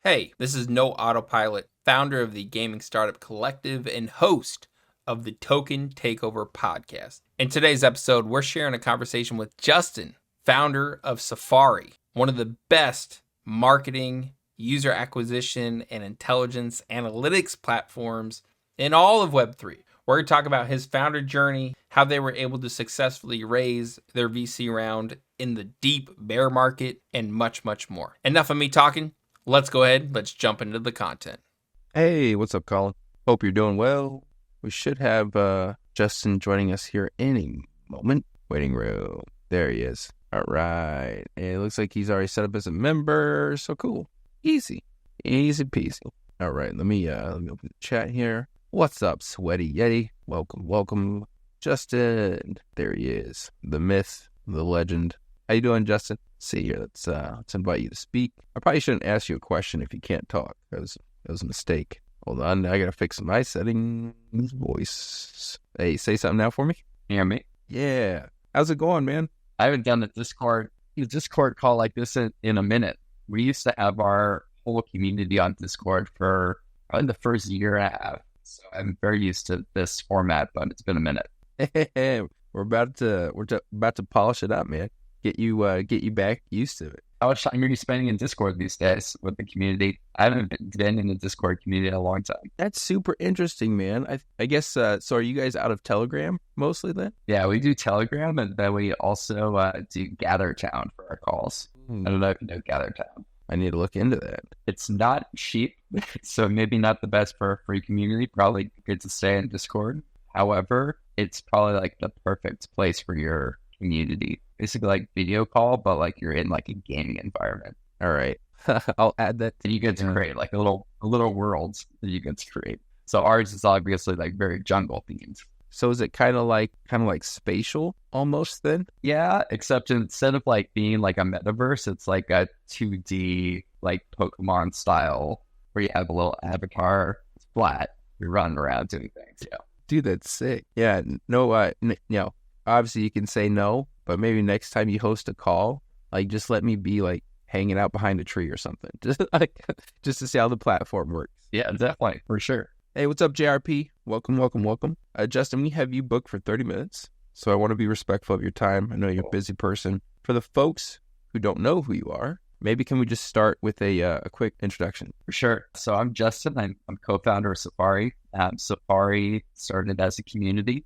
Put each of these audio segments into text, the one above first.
Hey, this is No Autopilot, founder of the Gaming Startup Collective and host of the Token Takeover podcast. In today's episode, we're sharing a conversation with Justin, founder of Safary, one of the best marketing, user acquisition, and intelligence analytics platforms in all of Web3. We're going to talk about his founder journey, how they were able to successfully raise their VC round in the deep bear market, and much, much more. Enough of me talking. Let's go ahead. Let's jump into the content. Hey, what's up, Colin? Hope you're doing well. We should have Justin joining us here any moment. Waiting room. There he is. All right. And it looks like he's already set up as a member. So cool. Easy peasy. All right. Let me open the chat here. What's up, Sweaty Yeti? Welcome, Justin. There he is. The myth, the legend. How you doing, Justin? See here, let's invite you to speak. I probably shouldn't ask you a question if you can't talk. That was a mistake. Hold on, I gotta fix my settings. Voice. Hey, say something now for me. Hear me? Yeah. How's it going, man? I haven't done a Discord call like this in a minute. We used to have our whole community on Discord for probably the first year and a half. So I'm very used to this format, but it's been a minute. We're about to polish it up, man. Get you back used to it. How much time are you spending in Discord these days with the community? I haven't been in the Discord community in a long time. That's super interesting, man. I guess, so are you guys out of Telegram mostly then? Yeah, we do Telegram, and then we also do GatherTown for our calls. I don't know if you know GatherTown. I need to look into that. It's not cheap, so maybe not the best for a free community. Probably good to stay in Discord. However, it's probably like the perfect place for your community. Basically like video call, but like you're in like a gaming environment. All right. I'll add that. And you get to create like a little world that you get to create. So ours is obviously like very jungle themed. So is it kind of like spatial almost then? Yeah, except instead of like being like a metaverse, it's like a 2D like Pokemon style where you have a little avatar. It's flat. You're running around doing things. Yeah. Dude, that's sick. Yeah. No, obviously you can say no, but maybe next time you host a call, like just let me be like hanging out behind a tree or something. Just to see how the platform works. Yeah, definitely. For sure. Hey, what's up, JRP? Welcome. Justin, we have you booked for 30 minutes, so I want to be respectful of your time. I know you're a busy person. For the folks who don't know who you are, maybe can we just start with a quick introduction? For sure. So I'm Justin. I'm co-founder of Safary. Safary started as a community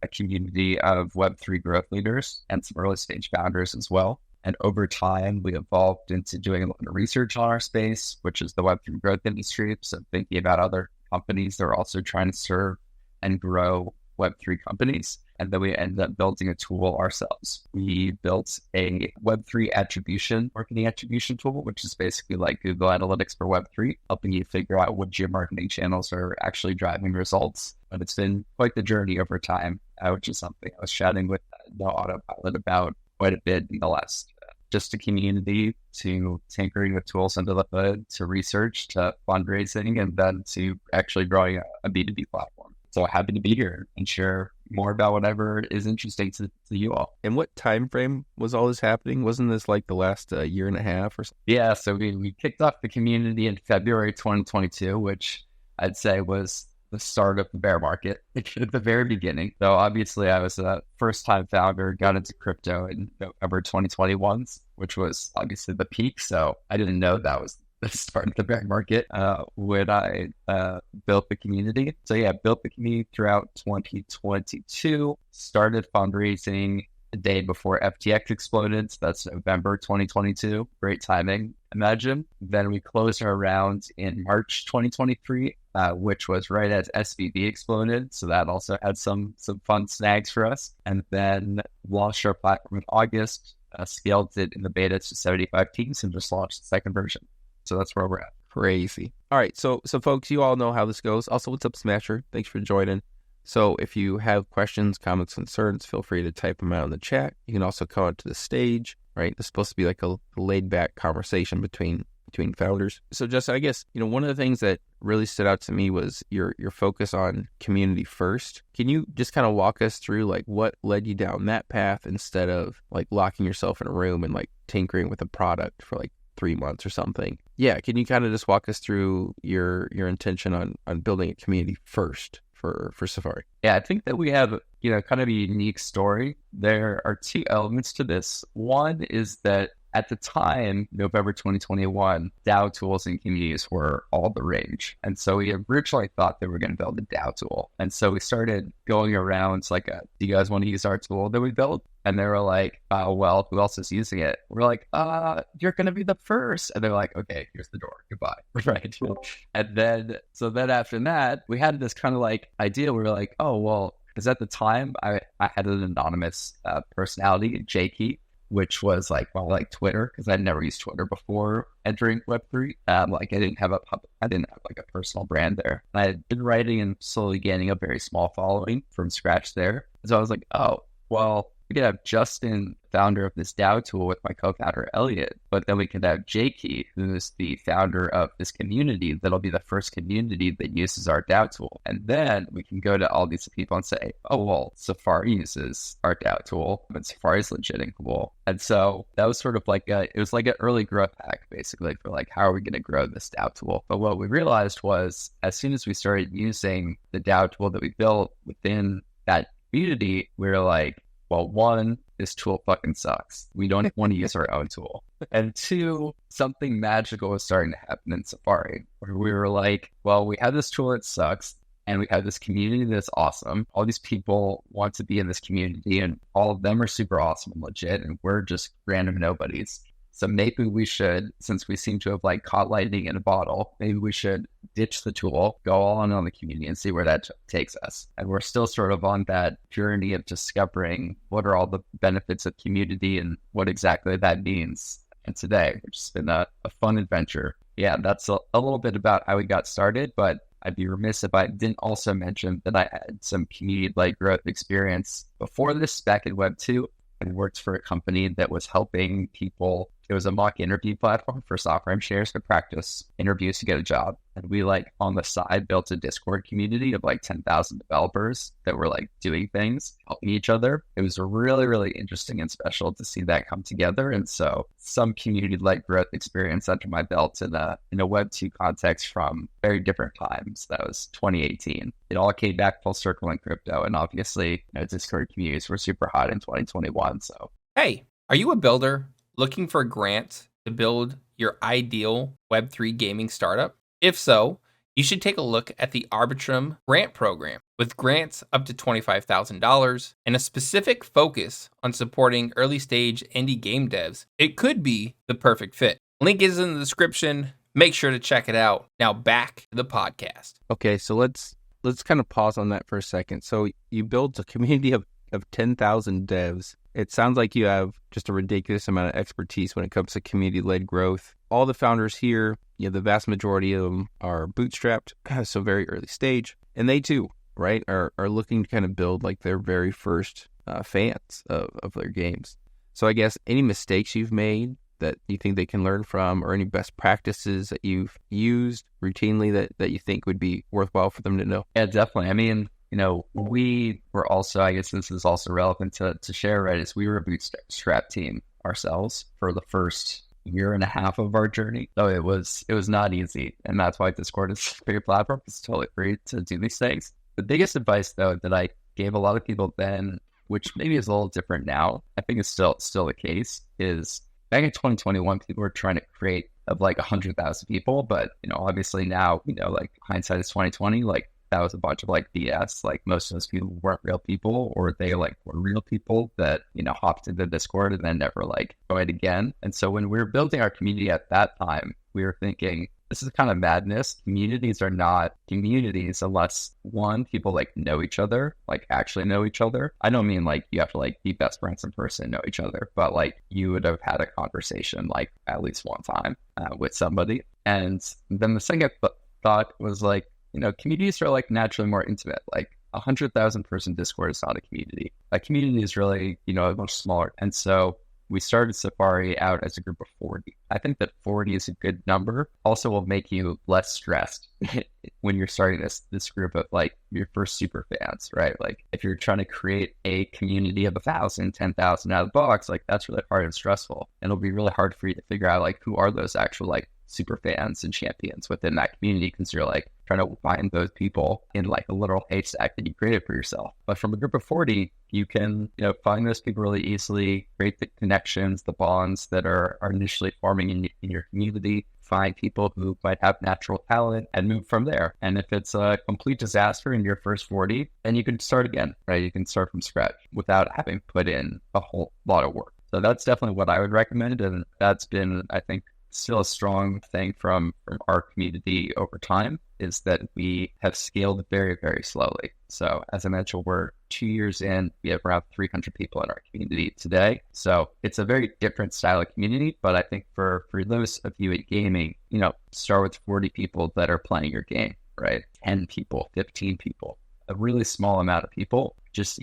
of Web3 growth leaders and some early stage founders as well. And over time, we evolved into doing a lot of research on our space, which is the Web3 growth industry. So thinking about other companies that are also trying to serve and grow Web3 companies. And then we ended up building a tool ourselves. We built a Web3 marketing attribution tool, which is basically like Google Analytics for Web3, helping you figure out which your marketing channels are actually driving results. But it's been quite the journey over time, which is something I was chatting with No Autopilot about quite a bit in the last, just a community to tinkering with tools under the hood, to research, to fundraising, and then to actually growing a B2B platform. So happy to be here and share more about whatever is interesting to you all. And what time frame was all this happening? Wasn't this like the last year and a half or something? Yeah, so we kicked off the community in February 2022, which I'd say was the start of the bear market at the very beginning. So obviously I was a first-time founder, got into crypto in November 2021, which was obviously the peak. So I didn't know that was the start of the bear market when I built the community. So yeah, built the community throughout 2022, started fundraising the day before FTX exploded. So that's November 2022. Great timing, imagine. Then we closed our round in March 2023, which was right as SVB exploded. So that also had some fun snags for us. And then launched our platform in August, scaled it in the beta to 75 teams and just launched the second version. So that's where we're at. Crazy. All right. So folks, you all know how this goes. Also, what's up, Smasher? Thanks for joining. So if you have questions, comments, concerns, feel free to type them out in the chat. You can also come out to the stage, right? It's supposed to be like a laid back conversation between founders. So Justin, I guess, one of the things that really stood out to me was your focus on community first. Can you just kind of walk us through like what led you down that path instead of like locking yourself in a room and like tinkering with a product for like 3 months or something? Yeah, can you kind of just walk us through your intention on building a community first for Safary? Yeah, I think that we have, kind of a unique story. There are two elements to this. One is that at the time, November 2021, DAO tools and communities were all the rage. And so we originally thought that we were going to build a DAO tool. And so we started going around like, do you guys want to use our tool that we built? And they were like, oh, well, who else is using it? We're like, you're going to be the first. And they're like, okay, here's the door. Goodbye. Right. And then after that, we had this kind of like idea. We were like, oh, well, because at the time I had an anonymous personality, Jakey, which was like Twitter, because I'd never used Twitter before entering Web3. I didn't have like a personal brand there. I had been writing and slowly gaining a very small following from scratch there. So I was like, oh, well, we could have Justin, founder of this DAO tool, with my co-founder Elliot, but then we could have Jakey, who is the founder of this community that'll be the first community that uses our DAO tool. And then we can go to all these people and say, oh, well, Safary uses our DAO tool, but Safari's legit and cool. And so that was sort of like it was like an early growth hack, basically, for like, how are we going to grow this DAO tool? But what we realized was, as soon as we started using the DAO tool that we built within that community, we were like, well, one, this tool fucking sucks. We don't want to use our own tool. And two, something magical was starting to happen in Safary, where we were like, well, we have this tool that sucks, and we have this community that's awesome. All these people want to be in this community, and all of them are super awesome and legit, and we're just random nobodies. So maybe we should, since we seem to have like caught lightning in a bottle, maybe we should ditch the tool, go all in on the community and see where that takes us. And we're still sort of on that journey of discovering what are all the benefits of community and what exactly that means. And today, which has been a fun adventure. Yeah, that's a little bit about how we got started, but I'd be remiss if I didn't also mention that I had some community-like growth experience before this, back in Web 2. I worked for a company that was helping people. It was a mock interview platform for software engineers to practice interviews to get a job. And we on the side built a Discord community of 10,000 developers that were doing things, helping each other. It was really, really interesting and special to see that come together. And so some community-like growth experience under my belt in a Web 2 context from very different times. That was 2018. It all came back full circle in crypto. And obviously, Discord communities were super hot in 2021. So, hey, are you a builder looking for a grant to build your ideal Web3 gaming startup? If so, you should take a look at the Arbitrum grant program. With grants up to $25,000 and a specific focus on supporting early stage indie game devs, it could be the perfect fit. Link is in the description. Make sure to check it out. Now back to the podcast. Okay, so let's kind of pause on that for a second. So you built a community of 10,000 devs. It sounds like you have just a ridiculous amount of expertise when it comes to community-led growth. All the founders here, the vast majority of them are bootstrapped, so very early stage. And they too, right, are looking to kind of build their very first fans of their games. So I guess any mistakes you've made that you think they can learn from, or any best practices that you've used routinely that you think would be worthwhile for them to know? Yeah, definitely. I mean, we were also, I guess this is also relevant to share, right, is we were a bootstrap team ourselves for the first year and a half of our journey. So it was not easy. And that's why Discord is a great platform. It's totally free to do these things. The biggest advice, though, that I gave a lot of people then, which maybe is a little different now, I think it's still the case, is back in 2021, people were trying to create of 100,000 people. But, obviously now, hindsight is 2020, that was a bunch of BS. Most of those people weren't real people, or they were real people that, hopped into Discord and then never joined again. And so when we were building our community at that time, we were thinking, this is kind of madness. Communities are not communities unless, one, people know each other, actually know each other. I don't mean you have to be best friends in person and know each other, but you would have had a conversation at least one time with somebody. And then the second thought was communities are naturally more intimate. 100,000 person Discord is not a community. A community is really, much smaller. And so we started Safary out as a group of 40. I think that 40 is a good number. Also will make you less stressed when you're starting this group of your first super fans, right? If you're trying to create a community of 1,000, 10,000 out of the box, that's really hard and stressful. And it'll be really hard for you to figure out who are those actual super fans and champions within that community because you're like trying to find those people in like a literal haystack that you created for yourself. But from a group of 40, you can, find those people really easily, create the connections, the bonds that are initially forming in your community, find people who might have natural talent and move from there. And if it's a complete disaster in your first 40, then you can start again, right? You can start from scratch without having put in a whole lot of work. So that's definitely what I would recommend. And that's been, I think, still a strong thing from our community over time is that we have scaled very, very slowly. So as I mentioned, we're 2 years in, we have around 300 people in our community today. So it's a very different style of community, but I think for those of you in gaming, start with 40 people that are playing your game, right? 10 people, 15 people, a really small amount of people. Just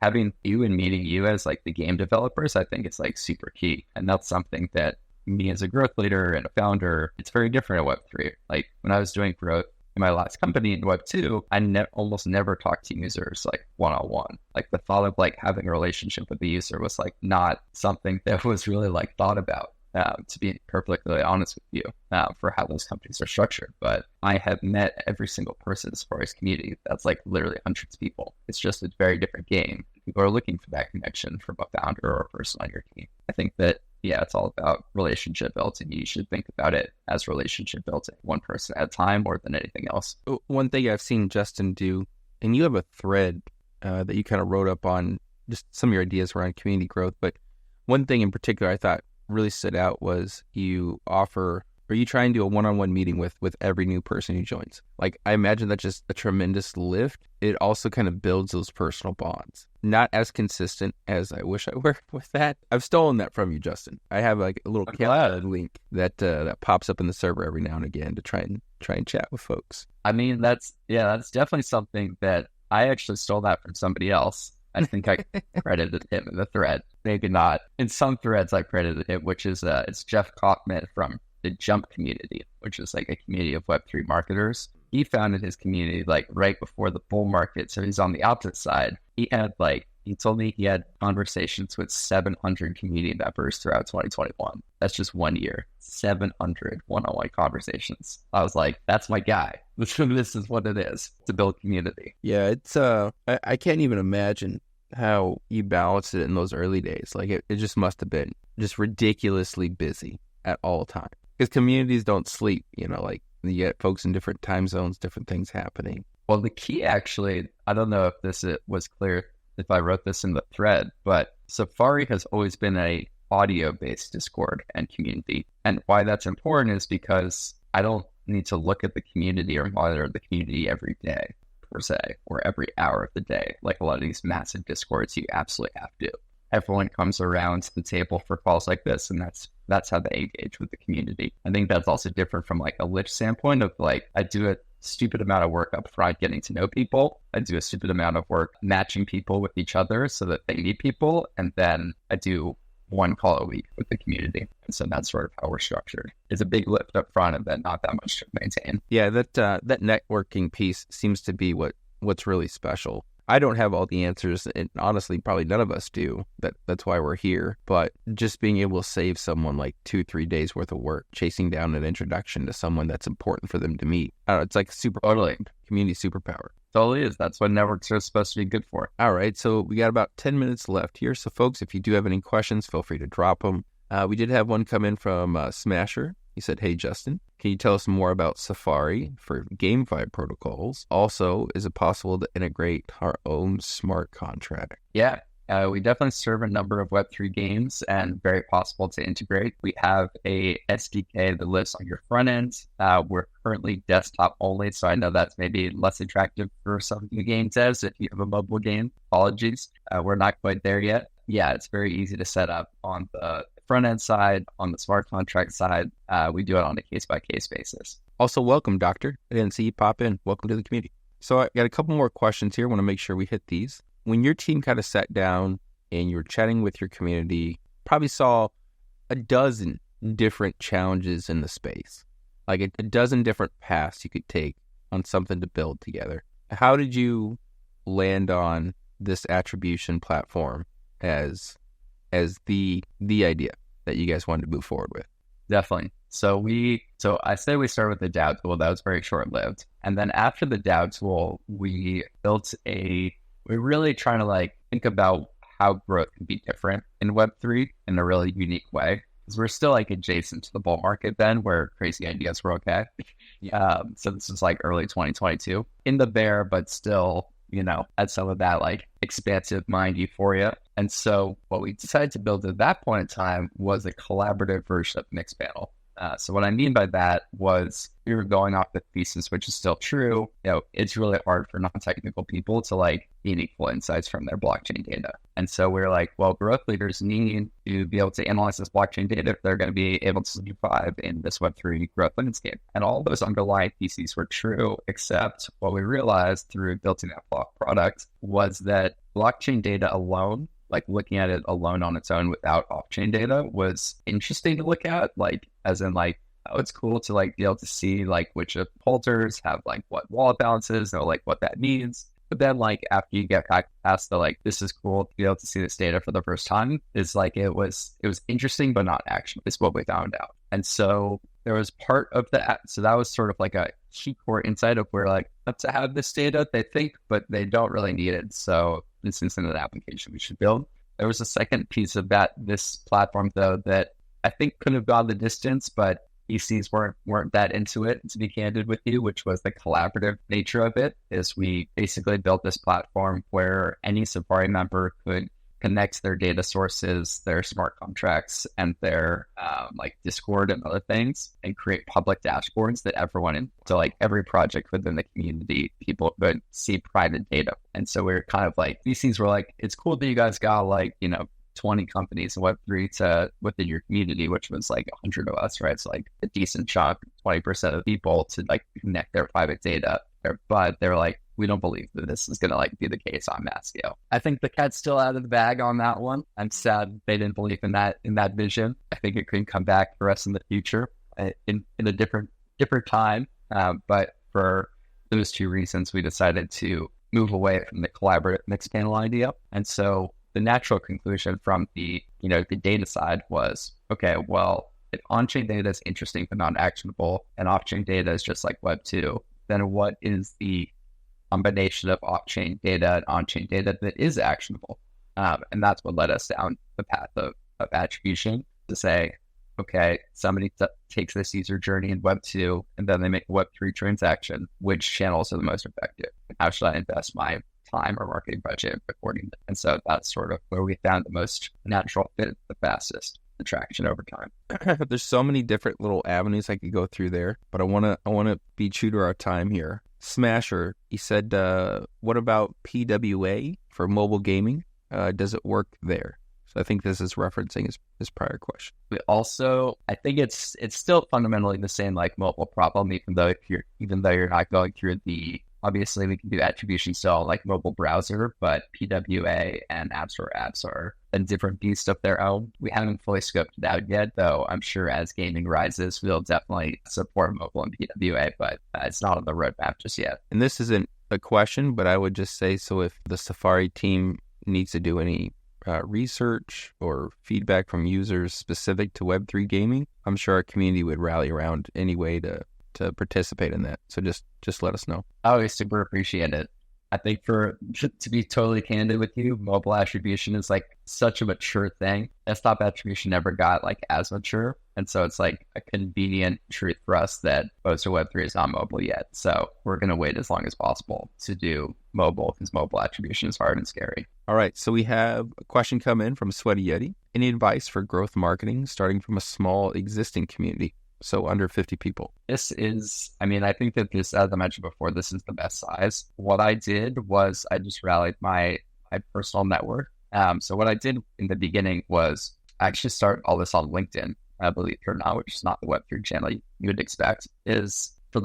having you and meeting you as like the game developers, I think it's like super key. And that's something that me as a growth leader and a founder, it's very different at Web3. Like when I was doing growth in my last company in Web2, I almost never talked to users like one-on-one. Like the thought of like having a relationship with the user was like not something that was really like thought about, to be perfectly honest with you, for how those companies are structured. But I have met every single person as far as community. That's like literally hundreds of people. It's just a very different game. People are looking for that connection from a founder or a person on your team. I think that it's all about relationship building. You should think about it as relationship building, one person at a time more than anything else. One thing I've seen Justin do, and you have a thread that you kind of wrote up on just some of your ideas around community growth, but one thing in particular I thought really stood out was you try and do a one-on-one meeting with every new person who joins. Like, I imagine that's just a tremendous lift. It also kind of builds those personal bonds. Not as consistent as I wish I were with that. I've stolen that from you, Justin. I have like a little calendar link that pops up in the server every now and again to try and chat with folks. I mean, that's definitely something that I actually stole that from somebody else. I think I credited him in the thread. Maybe not. In some threads I credited him, which is it's Jeff Kaufman from the Jump community, which is like a community of Web3 marketers. He founded his community like right before the bull market. So he's on the opposite side. He told me he had conversations with 700 community members throughout 2021. That's just 1 year. 700 one-on-one conversations. I was like, that's my guy. This is what it is to build community. Yeah, it's I can't even imagine how you balanced it in those early days. Like it just must have been just ridiculously busy at all times. Because communities don't sleep, like you get folks in different time zones, different things happening. Well, the key actually, I don't know if this was clear if I wrote this in the thread, but Safary has always been a audio-based Discord and community. And why that's important is because I don't need to look at the community or monitor the community every day, per se, or every hour of the day. Like a lot of these massive Discords, you absolutely have to. Everyone comes around to the table for calls like this, and that's how they engage with the community. I think that's also different from like a Lich standpoint of like, I do a stupid amount of work up front getting to know people. I do a stupid amount of work matching people with each other so that they meet people. And then I do one call a week with the community. And so that's sort of how we're structured. It's a big lift up front and then not that much to maintain. Yeah, that networking piece seems to be what's really special. I don't have all the answers, and honestly, probably none of us do. That's why we're here. But just being able to save someone like 2-3 days worth of work, chasing down an introduction to someone that's important for them to meet. I don't know, it's like community superpower. Totally is. That's what networks are supposed to be good for. All right, so we got about 10 minutes left here. So folks, if you do have any questions, feel free to drop them. We did have one come in from Smasher. He said, "Hey, Justin, can you tell us more about Safary for GameFi protocols? Also, is it possible to integrate our own smart contract?" Yeah, we definitely serve a number of Web3 games and very possible to integrate. We have a SDK that lives on your front end. We're currently desktop only, so I know that's maybe less attractive for some of the game devs. If you have a mobile game, apologies. We're not quite there yet. Yeah, it's very easy to set up on the front end side, on the smart contract side. We do it on a case-by-case basis. Also, welcome, Doctor. I didn't see you pop in. Welcome to the community. So I got a couple more questions here. I want to make sure we hit these. When your team kind of sat down and you were chatting with your community, probably saw a dozen different challenges in the space, like a dozen different paths you could take on something to build together. How did you land on this attribution platform as the idea that you guys wanted to move forward with? Definitely. So I say we started with the DAO tool. That was very short lived. And then after the DAO tool, we we're really trying to like think about how growth can be different in Web3 in a really unique way. Because we're still like adjacent to the bull market then, where crazy ideas were okay. So this is like early 2022 in the bear, but still, had some of that like expansive mind euphoria. And so what we decided to build at that point in time was a collaborative version of Mixpanel. So what I mean by that was we were going off the thesis, which is still true. It's really hard for non-technical people to like meaningful insights from their blockchain data. And so we're like, well, growth leaders need to be able to analyze this blockchain data if they're going to be able to survive in this Web3 growth landscape. And all those underlying theses were true, except what we realized through building that product was that blockchain data alone, like looking at it alone on its own without off-chain data, was interesting to look at, like as in like, oh, it's cool to like be able to see like which of holders have like what wallet balances or like what that means. But then like after you get past the like, this is cool to be able to see this data for the first time, it's like it was interesting but not actionable is what we found out. And so there was part of that. So that was sort of like a key core insight of where like, to have this data, they think, but they don't really need it. So this isn't an application we should build. There was a second piece of this platform though, that I think could have gone the distance, but VCs weren't that into it, to be candid with you, which was the collaborative nature of it. Is we basically built this platform where any Safary member could connect their data sources, their smart contracts, and their like Discord and other things, and create public dashboards that everyone so like every project within the community, people could see private data. And so we were kind of like, VCs were like, it's cool that you guys got like, 20 companies in Web3 to within your community, which was like 100 of us, right? So like a decent chunk, 20% of people to like connect their private data. But they're like, we don't believe that this is going to like be the case on mass scale. I think the cat's still out of the bag on that one. I'm sad they didn't believe in that vision. I think it could come back for us in the future in a different time. But for those two reasons, we decided to move away from the collaborative Mixpanel idea. And so the natural conclusion from the data side was, okay, well, if on-chain data is interesting but not actionable, and off-chain data is just like Web 2, then what is the combination of off-chain data and on-chain data that is actionable? And that's what led us down the path of attribution to say, okay, somebody takes this user journey in Web 2 and then they make a Web 3 transaction. Which channels are the most effective? How should I invest my time or marketing budget accordingly? And so that's sort of where we found the most natural fit, the fastest attraction over time. There's so many different little avenues I could go through there, but I want to be true to our time here. Smasher, he said, what about PWA for mobile gaming? Does it work there? So I think this is referencing his prior question. We also, I think it's still fundamentally the same like mobile problem, even though you're not going through obviously we can do attribution still like mobile browser, but PWA and App Store apps are a different beast of their own. We haven't fully scoped it out yet, though I'm sure as gaming rises, we'll definitely support mobile and PWA, but it's not on the roadmap just yet. And this isn't a question, but I would just say, so if the Safary team needs to do any research or feedback from users specific to Web3 gaming, I'm sure our community would rally around any way to participate in that. So just let us know. I always super appreciate it. I think to be totally candid with you, mobile attribution is like such a mature thing. Desktop attribution never got like as mature. And so it's like a convenient truth for us that most of Web3 is not mobile yet. So we're going to wait as long as possible to do mobile because mobile attribution is hard and scary. All right. So we have a question come in from Sweaty Yeti. Any advice for growth marketing starting from a small existing community? So under 50 people. This is, I think that this, as I mentioned before, this is the best size. What I did was I just rallied my personal network. So what I did in the beginning was I actually start all this on LinkedIn, I believe it or not, which is not the Web3 channel you would expect, is for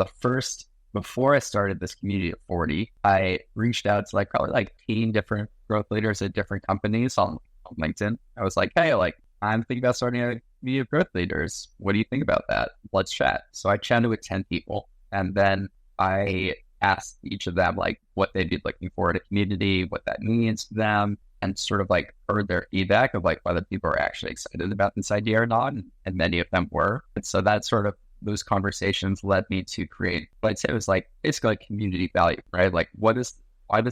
before I started this community of 40, I reached out to probably 10 different growth leaders at different companies on LinkedIn. I was like, hey, I'm thinking about starting a community of growth leaders. What do you think about that? Let's chat. So I chatted with 10 people, and then I asked each of them what they'd be looking for in a community, what that means to them, and sort of like heard their feedback of like whether people are actually excited about this idea or not. And many of them were. And so that sort of those conversations led me to create what I'd say was like basically like community value, right? Like why does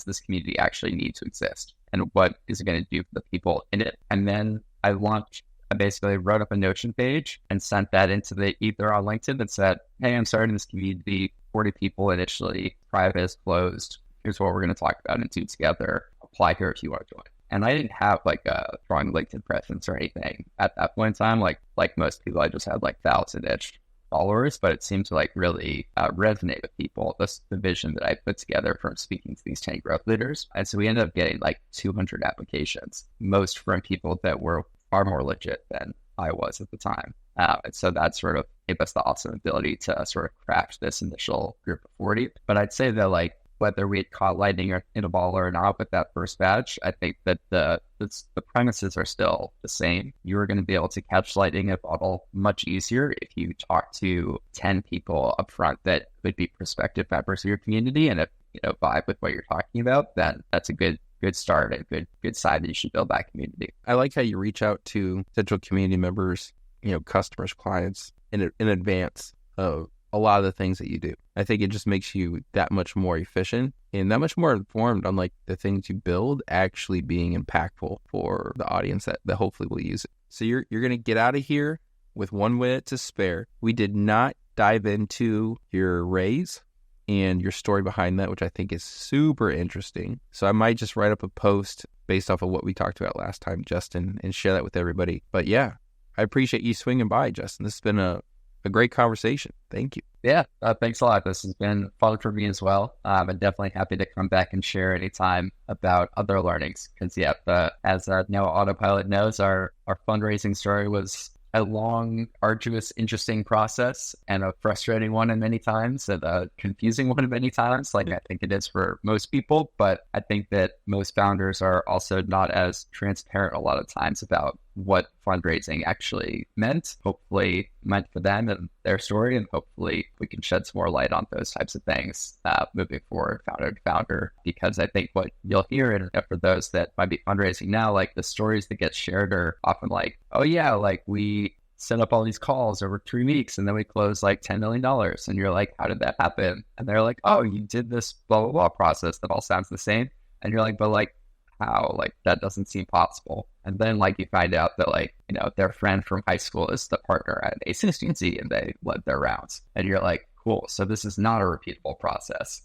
this community actually need to exist? And what is it going to do for the people in it? And then I basically wrote up a Notion page and sent that into the ether on LinkedIn that said, hey, I'm starting this community, 40 people initially, private is closed. Here's what we're going to talk about and do together. Apply here if you want to join. And I didn't have like a strong LinkedIn presence or anything at that point in time. Like most people, I just had like 1,000-ish followers, but it seemed to like really resonate with people, the vision that I put together from speaking to these 10 growth leaders. And so we ended up getting like 200 applications, most from people that were far more legit than I was at the time. And so that sort of gave us the awesome ability to sort of craft this initial group of 40. But I'd say that like whether we had caught lightning in a bottle or not with that first batch, I think that the premises are still the same. You are going to be able to catch lightning in a bottle much easier if you talk to 10 people up front that could be prospective members of your community. And if vibe with what you're talking about, then that's a good start and good side that you should build that community. I like how you reach out to potential community members, customers, clients in advance of a lot of the things that you do. I think it just makes you that much more efficient and that much more informed on like the things you build actually being impactful for the audience that hopefully will use it. So you're going to get out of here with 1 minute to spare. We did not dive into your raise and your story behind that, which I think is super interesting. So I might just write up a post based off of what we talked about last time, Justin, and share that with everybody. But yeah, I appreciate you swinging by, Justin. This has been a great conversation. Thank you. Yeah, thanks a lot. This has been fun for me as well. I'm definitely happy to come back and share anytime about other learnings. Because as now Autopilot knows, our fundraising story was a long, arduous, interesting process and a frustrating one in many times and a confusing one in many times, like I think it is for most people. But I think that most founders are also not as transparent a lot of times about what fundraising actually hopefully meant for them and their story. And hopefully we can shed some more light on those types of things moving forward, founder to founder, because I think what you'll hear, and for those that might be fundraising now, like the stories that get shared are often like, oh yeah, like we set up all these calls over 3 weeks and then we closed like $10 million. And you're like, how did that happen? And they're like, oh, you did this blah, blah, blah process that all sounds the same. And you're like, but like, how? Like, that doesn't seem possible. And then like you find out that like, their friend from high school is the partner at A16Z and they led their rounds. And you're like, cool. So this is not a repeatable process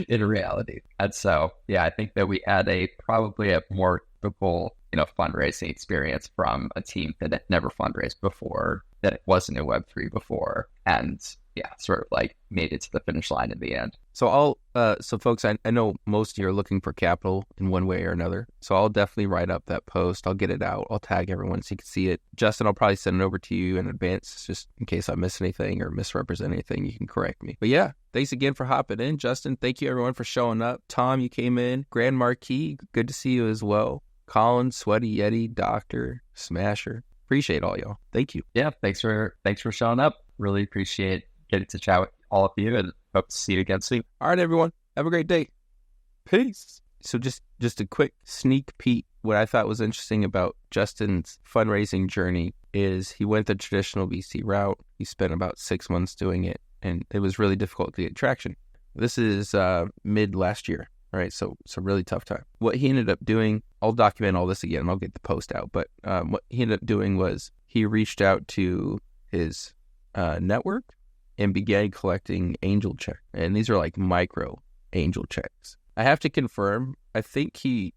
in reality. And so, yeah, I think that we had probably a more typical, fundraising experience from a team that had never fundraised before, that it wasn't in Web3 before. And yeah, sort of like made it to the finish line in the end. So so folks, I know most of you are looking for capital in one way or another. So I'll definitely write up that post. I'll get it out. I'll tag everyone so you can see it. Justin, I'll probably send it over to you in advance, just in case I miss anything or misrepresent anything, you can correct me. But yeah, thanks again for hopping in. Justin, thank you everyone for showing up. Tom, you came in. Grand Marquis, good to see you as well. Colin, Sweaty Yeti, Doctor, Smasher. Appreciate all y'all. Thank you. Yeah, thanks for showing up. Really appreciate getting to chat with all of you and hope to see you again soon. All right, everyone. Have a great day. Peace. So just a quick sneak peek. What I thought was interesting about Justin's fundraising journey is he went the traditional VC route. He spent about 6 months doing it, and it was really difficult to get traction. This is mid last year, right? So it's a really tough time. What he ended up doing, I'll document all this again and I'll get the post out. But what he ended up doing was he reached out to his network and began collecting angel checks. And these are like micro angel checks. I have to confirm, I think he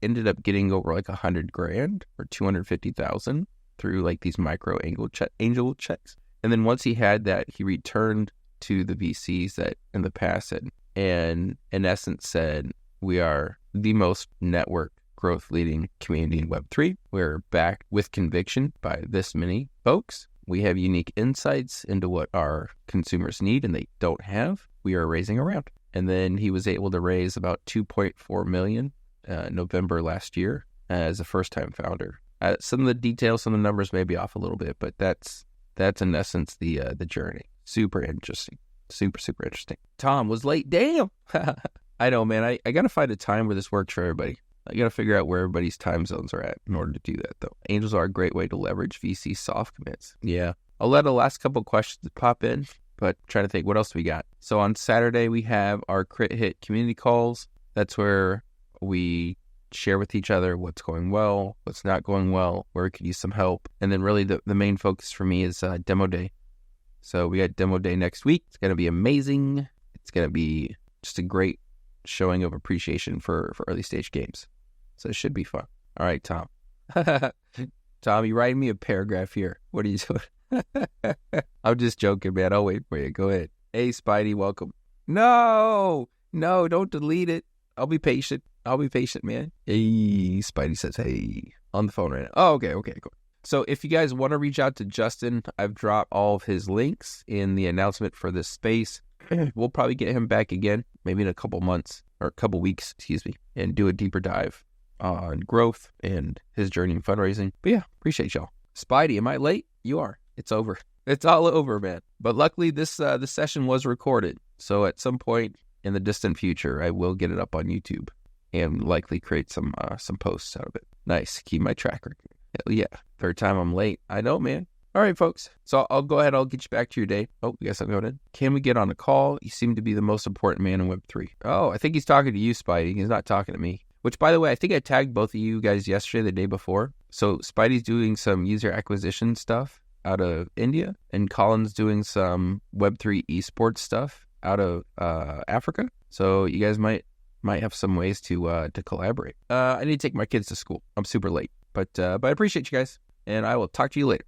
ended up getting over like $100,000 or $250,000 through like these micro angel checks. And then once he had that, he returned to the VCs that in the past had, and in essence said, we are the most network growth leading community in Web3. We're backed with conviction by this many folks. We have unique insights into what our consumers need and they don't have. We are raising a round. And then he was able to raise about $2.4 million November last year as a first-time founder. Some of the details, some of the numbers may be off a little bit, but that's in essence the journey. Super interesting. Super interesting. Tom was late. Damn. I know, man. I got to find a time where this works for everybody. I got to figure out where everybody's time zones are at in order to do that, though. Angels are a great way to leverage VC soft commits. Yeah. I'll let the last couple questions pop in, but trying to think what else we got. So on Saturday, we have our Crit Hit community calls. That's where we share with each other what's going well, what's not going well, where we could use some help. And then really the main focus for me is Demo Day. So we got Demo Day next week. It's going to be amazing. It's going to be just a great showing of appreciation for early stage games. So it should be fun. All right, Tom. Tom, you writing me a paragraph here. What are you doing? I'm just joking, man. I'll wait for you. Go ahead. Hey, Spidey, welcome. No, don't delete it. I'll be patient, man. Hey, Spidey says, hey, on the phone right now. Oh, okay, cool. So if you guys want to reach out to Justin, I've dropped all of his links in the announcement for this space. We'll probably get him back again, maybe in a couple months, or a couple weeks, and do a deeper dive on growth and his journey in fundraising. But yeah, appreciate y'all. Spidey, am I late? You are. It's over. It's all over, man. But luckily, this session was recorded. So at some point in the distant future, I will get it up on YouTube and likely create some posts out of it. Nice. Keep my track record. Hell yeah. Third time I'm late. I know, man. All right, folks. So I'll go ahead. I'll get you back to your day. Oh, you guys have going in. Can we get on a call? You seem to be the most important man in Web3. Oh, I think he's talking to you, Spidey. He's not talking to me. Which, by the way, I think I tagged both of you guys yesterday, the day before. So Spidey's doing some user acquisition stuff out of India, and Colin's doing some Web3 esports stuff out of Africa. So you guys might have some ways to collaborate. I need to take my kids to school. I'm super late, but I appreciate you guys, and I will talk to you later.